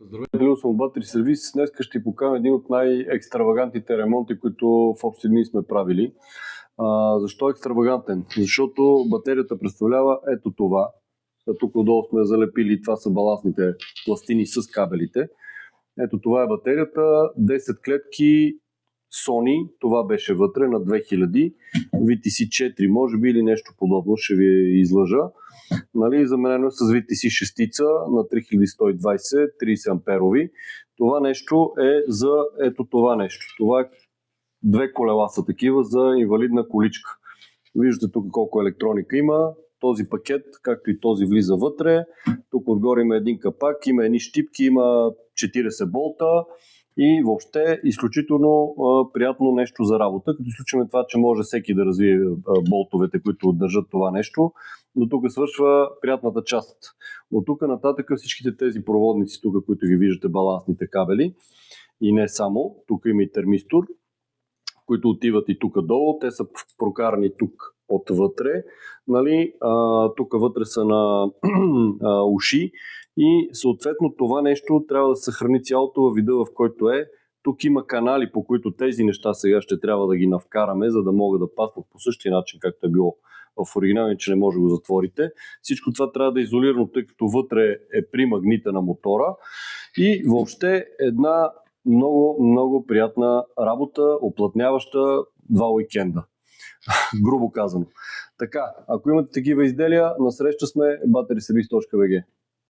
Здравейте, Лео, съм от Battery Service. Днес ще ти покажа един от най-екстравагантните ремонти, които в общи линии сме правили. Защо е екстравагантен? Защото батерията представлява ето това. Тук отдолу сме залепили, това са балансните пластини с кабелите. Ето това е батерията, 10 клетки Sony, това беше вътре на 2000, VTC4 може би или нещо подобно, ще ви излъжа. Заменено с VTC 6 на 3120, 30 амперови. Това нещо е за ето това нещо. Това е две колела са такива за инвалидна количка. Виждате тук колко електроника има. Този пакет, както и този, влиза вътре. Тук отгоре има един капак, има едни щипки, има 40 болта и въобще изключително приятно нещо за работа, като изключваме това, че може всеки да развие болтовете, които държат това нещо. Но тук свършва приятната част. От тук нататък всичките тези проводници, тук, които ги виждате, балансните кабели и не само, тук има и термистор, които отиват и тук долу, те са прокарани тук отвътре, тук вътре са на уши и съответно това нещо трябва да се съхрани цялото във вида, в който е. Тук има канали, по които тези неща сега ще трябва да ги навкараме, за да могат да паснат по същия начин, както е било в оригинал, че не може да го затворите. Всичко това трябва да е изолирано, тъй като вътре е при магнита на мотора и въобще една много приятна работа, уплътняваща 2 уикенда. Грубо казано. Така, ако имате такива изделия, насреща сме batteryservice.bg.